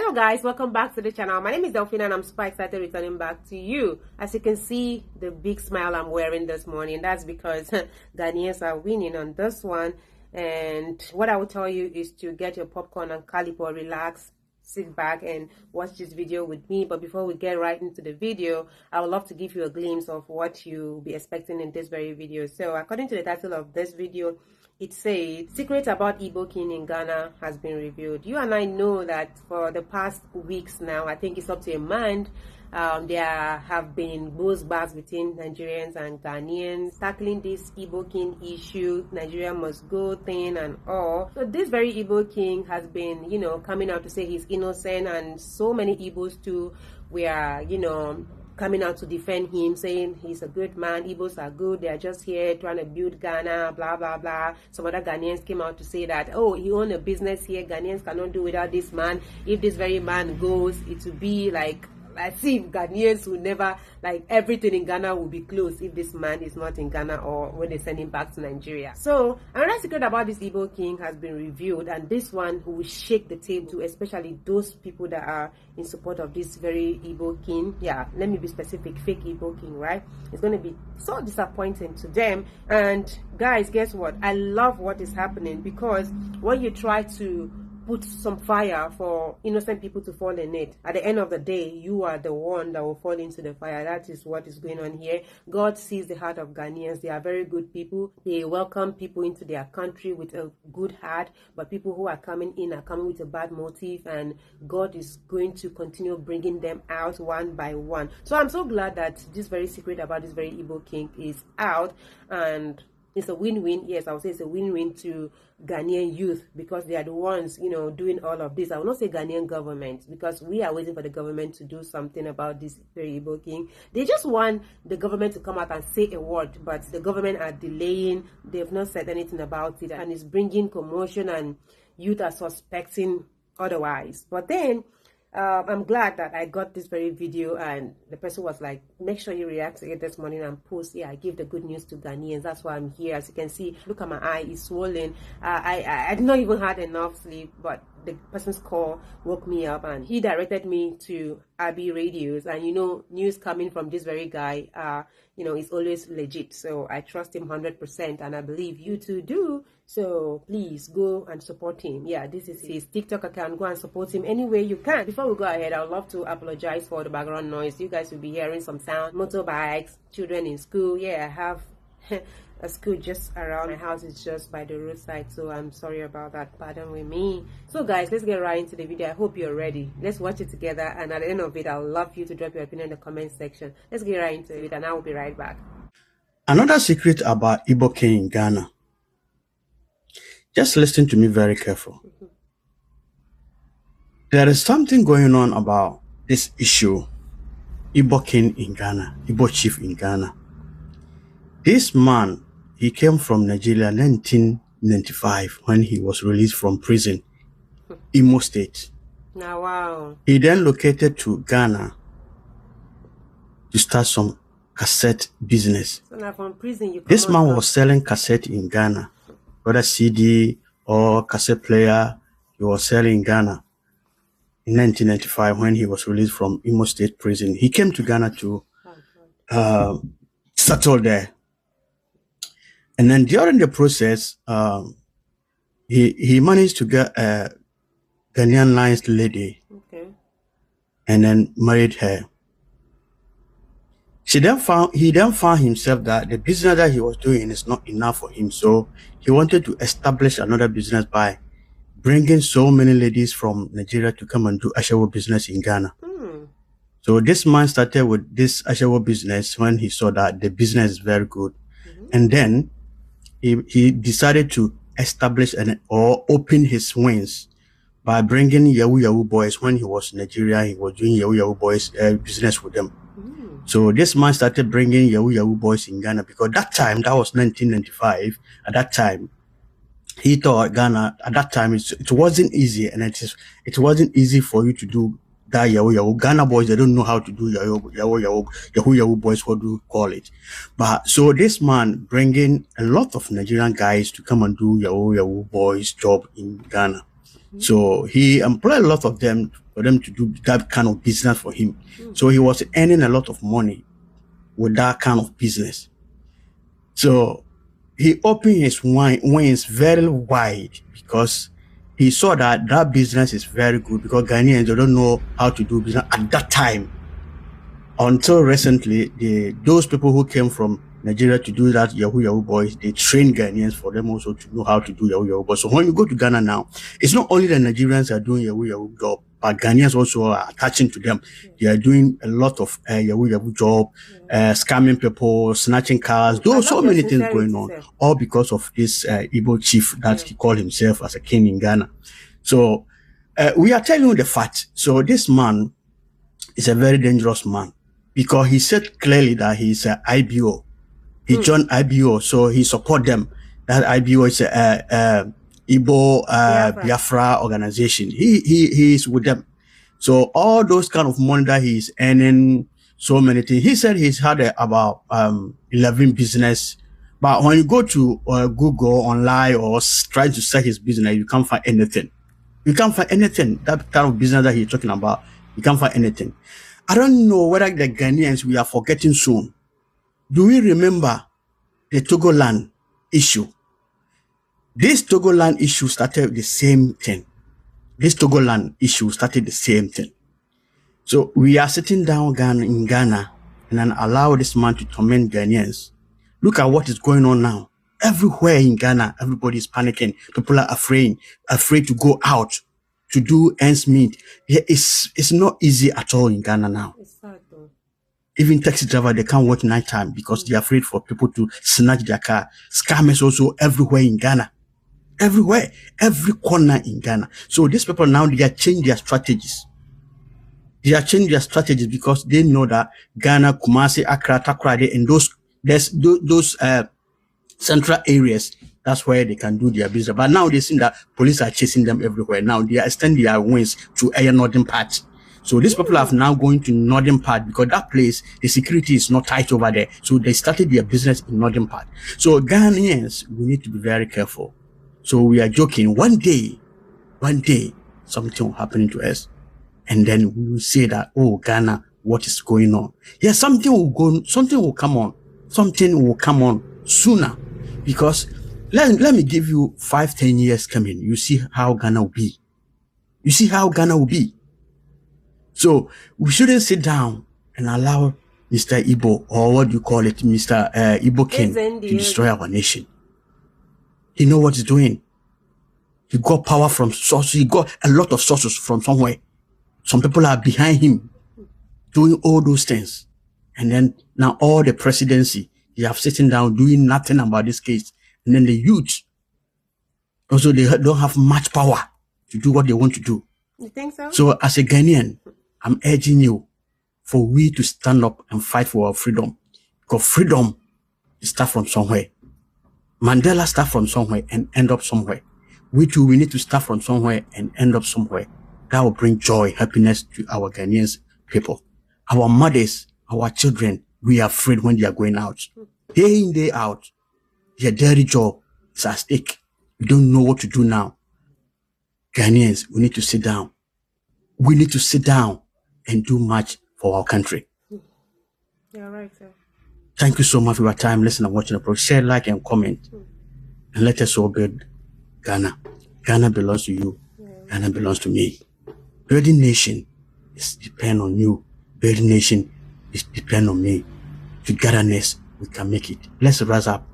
Hello guys, welcome back to the channel. My name is Delphine and I'm super excited returning back to you. As you can see, the big smile I'm wearing this morning, that's because Ghanaians are winning on this one. And what I will tell you is to get your popcorn and calipo, relax, sit back and watch this video with me. But before we get right into the video, I would love to give you a glimpse of what you'll be expecting in this very video. So according to the title of this video, it says, Secret about Igbo King in Ghana has been revealed. You and I know that for the past weeks now, I think it's up to a month, there have been buzz bars between Nigerians and Ghanaians tackling this Igbo King issue, Nigeria must go thing and all. So this very Igbo King has been, coming out to say he's innocent, and so many Igbos too were, coming out to defend him, saying he's a good man, Igbos are good, they're just here trying to build Ghana, blah, blah, blah. Some other Ghanaians came out to say that, oh, he owns a business here, Ghanaians cannot do without this man. If this very man goes, it will be like, as if Ghanaians will never, like everything in Ghana will be closed if this man is not in Ghana or when they send him back to Nigeria. So another secret about this Igbo King has been revealed, and this one will shake the table to especially those people that are in support of this very Igbo King. Yeah, let me be specific, fake Igbo King, right? It's going to be so disappointing to them. And guys, guess what? I love what is happening, because when you try to put some fire for innocent people to fall in it, at the end of the day, you are the one that will fall into the fire. That is what is going on here. God sees the heart of Ghanaians. They are very good people. They welcome people into their country with a good heart, but people who are coming in are coming with a bad motive, and God is going to continue bringing them out one by one. So I'm so glad that this very secret about this very Igbo King is out, and it's a win-win. Yes, I would say it's a win-win to Ghanaian youth, because they are the ones, doing all of this. I will not say Ghanaian government, because we are waiting for the government to do something about this very Igbo King. They just want the government to come out and say a word, but the government are delaying. They have not said anything about it, and it's bringing commotion, and youth are suspecting otherwise. But then I'm glad that I got this very video, and the person was like, make sure you react to it this morning and post. Yeah, I give the good news to Ghanaians. That's why I'm here. As you can see, look at my eye, it's swollen. I did not even had enough sleep, but the person's call woke me up, and he directed me to Abi Radios. And news coming from this very guy, is always legit. So I trust him 100%, and I believe you too do. So please go and support him. Yeah, this is his TikTok account. Go and support him any way you can. Before we go ahead, I would love to apologize for the background noise. You guys will be hearing some sound, motorbikes, children in school. Yeah, I have a school just around my house. Is just by the roadside, so I'm sorry about that. Pardon with me. So guys, let's get right into the video. I hope you're ready. Let's watch it together, and at the end of it, I'd love you to drop your opinion in the comment section. Let's get right into it, and I will be right back. Another secret about Igbo King in Ghana. Just listen to me very careful. There is something going on about this issue, Igbo King in Ghana, Igbo chief in Ghana. This man, he came from Nigeria in 1995 when he was released from prison, Imo State. Now, wow. He then located to Ghana to start some cassette business. So now from prison, this man was selling cassette in Ghana, whether CD or cassette player, he was selling in Ghana. In 1995, when he was released from Imo State prison, he came to Ghana to settle there. And then during the process, he managed to get a Ghanaian nice lady, and then married her. He then found himself that the business that he was doing is not enough for him, so he wanted to establish another business by bringing so many ladies from Nigeria to come and do Ashawo business in Ghana. So this man started with this Ashawo business when he saw that the business is very good, and then he decided to establish or open his wings by bringing Yahoo boys. When he was in Nigeria, he was doing Yahoo boys business with them. So this man started bringing Yahoo boys in Ghana, because that time, that was 1995. At that time, he thought Ghana, at that time, it wasn't easy, and it wasn't easy for you to do that Yahoo. Ghana boys, they don't know how to do Yahoo boys, what do you call it? But so this man bringing a lot of Nigerian guys to come and do Yahoo boys job in Ghana. So he employed a lot of them for them to do that kind of business for him. So he was earning a lot of money with that kind of business. So he opened his wings very wide because he saw that that business is very good, because Ghanaians, they don't know how to do business at that time. Until recently, those people who came from Nigeria to do that Yahoo boys, they train Ghanaians for them also to know how to do Yahoo boys. So when you go to Ghana now, it's not only the Nigerians are doing Yahoo job, but Ghanaians also are attaching to them. They are doing a lot of Yahoo job, scamming people, snatching cars. There are so many things going on, all because of this Igbo chief that he called himself as a king in Ghana. So we are telling you the fact. So this man is a very dangerous man, because he said clearly that he's an IBO. He joined IBO, so he support them. That IBO is a Igbo Biafra organization. He is with them. So all those kind of money that he's earning, so many things. He said he's had about 11 business. But when you go to Google online or try to search his business, you can't find anything. You can't find anything. That kind of business that he's talking about, you can't find anything. I don't know whether the Ghanaians, we are forgetting soon. Do we remember the Togoland issue? This Togoland issue started the same thing. This Togoland issue started the same thing. So we are sitting down in Ghana and then allow this man to torment Ghanaians. Look at what is going on now. Everywhere in Ghana, everybody is panicking. People are afraid to go out to do ends meet. It's not easy at all in Ghana now. It's sad though. Even taxi driver, they can't work nighttime because they're afraid for people to snatch their car. Scammers also everywhere in Ghana. Everywhere, every corner in Ghana. So these people now, they are changing their strategies. They are changing their strategies because they know that Ghana, Kumasi, Accra, Takoradi, and those central areas, that's where they can do their business. But now they see that police are chasing them everywhere. Now they are extending their wings to a northern part. So these people are now going to northern part because that place, the security is not tight over there. So they started their business in northern part. So Ghanaians, we need to be very careful. So we are joking. One day, something will happen to us. And then we will say that, oh, Ghana, what is going on? Yeah, something will come on. Something will come on sooner. Because let me give you 5-10 years coming. You see how Ghana will be. You see how Ghana will be. So we shouldn't sit down and allow Mr. Igbo, or what do you call it, Mr. Igbo King, to destroy our nation. He knows what he's doing. He got power from sources. He got a lot of sources from somewhere. Some people are behind him doing all those things. And then now all the presidency, they have sitting down doing nothing about this case. And then the youth, also they don't have much power to do what they want to do. You think so? So as a Ghanaian, I'm urging you for we to stand up and fight for our freedom. Because freedom starts from somewhere. Mandela started from somewhere and end up somewhere. We too, we need to start from somewhere and end up somewhere. That will bring joy, happiness to our Ghanaians people. Our mothers, our children, we are afraid when they are going out. Day in, day out, their daily job is at stake. We don't know what to do now. Ghanaians, we need to sit down. We need to sit down and do much for our country. Yeah, right, sir. Thank you so much for your time listening and watching the program. Share, like, and comment. And let us all build Ghana. Ghana belongs to you. Yeah. Ghana belongs to me. Building nation is depend on you. Building nation is depend on me. Togetherness, we can make it. Let's rise up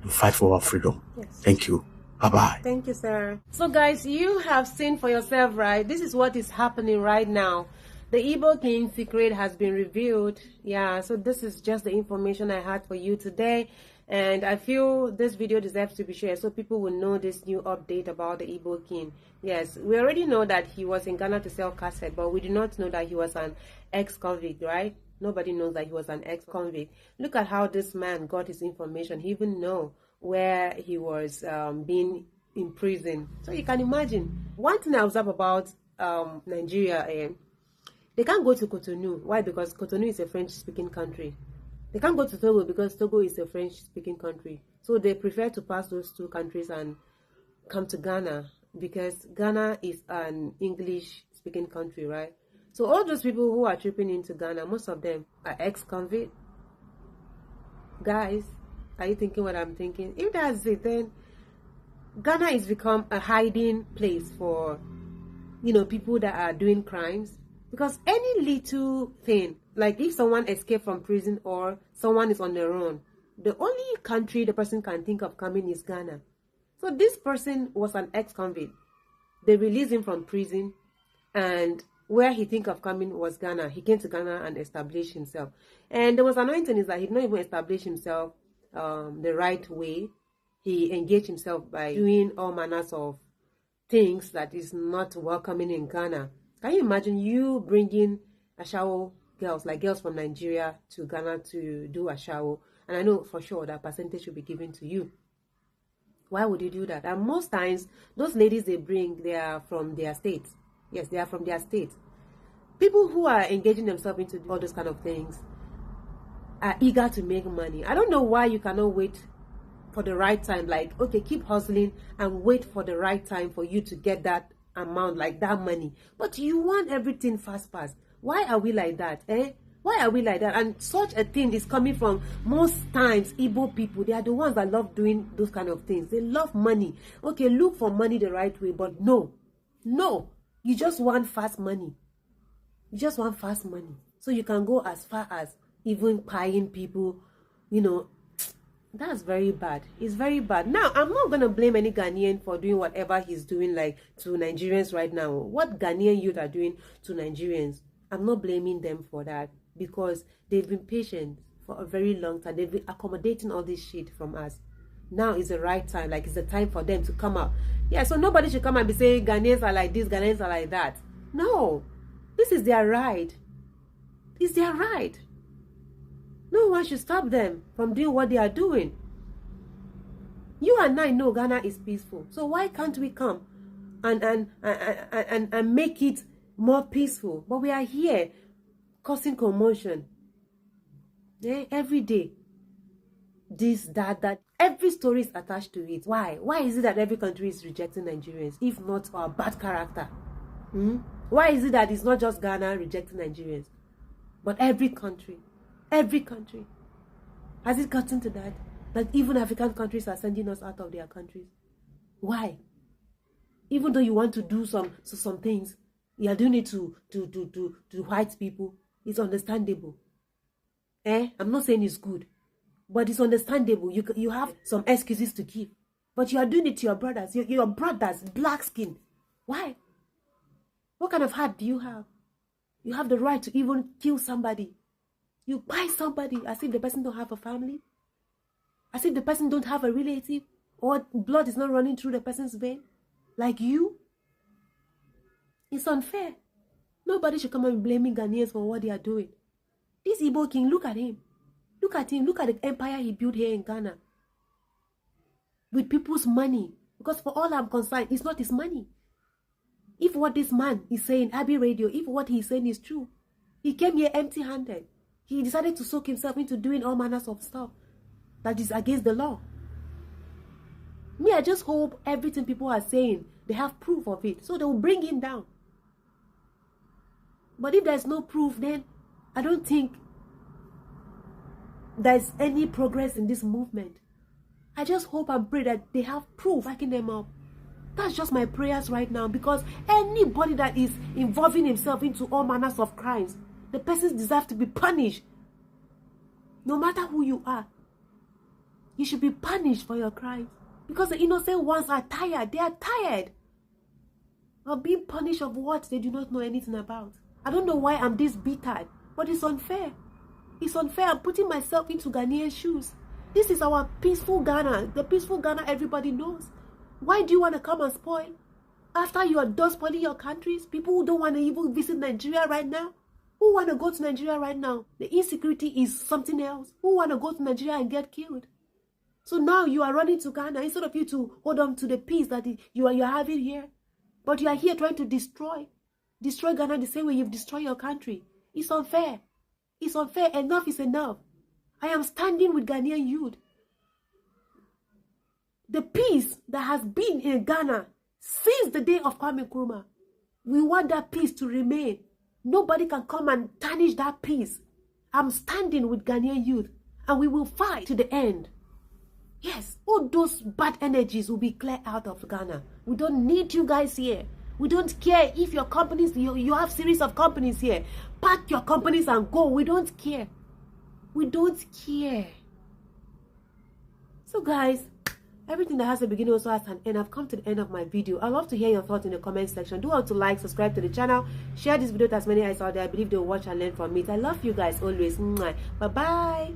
and fight for our freedom. Yes. Thank you. Bye-bye. Thank you, sir. So, guys, you have seen for yourself, right? This is what is happening right now. The Igbo King secret has been revealed. Yeah, so this is just the information I had for you today. And I feel this video deserves to be shared so people will know this new update about the Igbo King. Yes, we already know that he was in Ghana to sell cassette, but we did not know that he was an ex-convict, right? Nobody knows that he was an ex-convict. Look at how this man got his information. He even know where he was being imprisoned. So you can imagine. One thing I observed about Nigeria, they can't go to Cotonou. Why? Because Cotonou is a French-speaking country. They can't go to Togo because Togo is a French-speaking country. So they prefer to pass those two countries and come to Ghana. because Ghana is an English-speaking country, right? So all those people who are tripping into Ghana, most of them are ex-convict. Guys, are you thinking what I'm thinking? If that's it, then Ghana is become a hiding place for, you know, people that are doing crimes. Because any little thing, like if someone escaped from prison or someone is on their own, the only country the person can think of coming is Ghana. So this person was an ex-convict. They released him from prison, and where he think of coming was Ghana. He came to Ghana and established himself. And there was anointing is that he did not even establish himself the right way. He engaged himself by doing all manners of things that is not welcoming in Ghana. Can you imagine you bringing ashawo girls, like girls from Nigeria, to Ghana to do ashawo? And I know for sure that percentage will be given to you. Why would you do that? And most times, those ladies they bring, they are from their states. Yes, they are from their states. People who are engaging themselves into all those kind of things are eager to make money. I don't know why you cannot wait for the right time. Like, okay, keep hustling and wait for the right time for you to get that amount, like that money. But you want everything fast. Why are we like that? Why are we like that? And such a thing is coming from most times Igbo people. They are the ones that love doing those kind of things. They love money. Okay, look for money the right way, but no, you just want fast money. You just want fast money, so you can go as far as even paying people. You know, that's very bad. It's very bad. Now, I'm not going to blame any Ghanaian for doing whatever he's doing, like to Nigerians right now. What Ghanaian youth are doing to Nigerians, I'm not blaming them for that, because they've been patient for a very long time. They've been accommodating all this shit from us. Now is the right time. Like, it's the time for them to come out. Yeah, so nobody should come and be saying Ghanaians are like this, Ghanaians are like that. No. This is their right. It's their right. No one should stop them from doing what they are doing. You and I know Ghana is peaceful. So why can't we come and make it more peaceful? But we are here causing commotion. Every day. This, that. Every story is attached to it. Why? Why is it that every country is rejecting Nigerians, if not our bad character? Why is it that it's not just Ghana rejecting Nigerians, but every country? Every country. Has it gotten to that? That even African countries are sending us out of their countries? Why? Even though you want to do some things, you are doing it to white people. It's understandable. I'm not saying it's good, but it's understandable. You have some excuses to give, but you are doing it to your brothers. Your brothers, black skin. Why? What kind of heart do you have? You have the right to even kill somebody. You buy somebody as if the person don't have a family, as if the person don't have a relative, or blood is not running through the person's vein, like you. It's unfair. Nobody should come and be blaming Ghanaians for what they are doing. This Igbo king, look at him. Look at him. Look at the empire he built here in Ghana. With people's money. Because for all I'm concerned, it's not his money. If what this man is saying, Abbey Radio, if what he's saying is true, he came here empty-handed. He decided to soak himself into doing all manners of stuff that is against the law. Me, I just hope everything people are saying, they have proof of it, so they will bring him down. But if there's no proof, then I don't think there's any progress in this movement. I just hope and pray that they have proof backing them up. That's just my prayers right now, because anybody that is involving himself into all manners of crimes, the person deserves to be punished. No matter who you are, you should be punished for your crimes. Because the innocent ones are tired. They are tired of being punished of what they do not know anything about. I don't know why I'm this bitter, but it's unfair. It's unfair. I'm putting myself into Ghanaian shoes. This is our peaceful Ghana. The peaceful Ghana everybody knows. Why do you want to come and spoil? After you are done spoiling your countries, people who don't want to even visit Nigeria right now, who want to go to Nigeria right now, the insecurity is something else. Who want to go to Nigeria and get killed? So now you are running to Ghana instead of you to hold on to the peace that you are having here. But you are here trying to destroy Ghana the same way you've destroyed your country. It's unfair. It's unfair. Enough is enough. I am standing with Ghanaian youth. The peace that has been in Ghana Since the day of Kwame Nkrumah, we want that peace to remain. Nobody can come and tarnish that peace. I'm standing with Ghanaian youth, and we will fight to the end. Yes, all those bad energies will be cleared out of Ghana. We don't need you guys here. We don't care if your companies, you have series of companies here. Pack your companies and go. We don't care. We don't care. So guys, everything that has a beginning also has an end. I've come to the end of my video. I'd love to hear your thoughts in the comment section. Do want to like, subscribe to the channel, share this video to as many eyes out there. I believe they'll watch and learn from it. I love you guys always. Bye bye.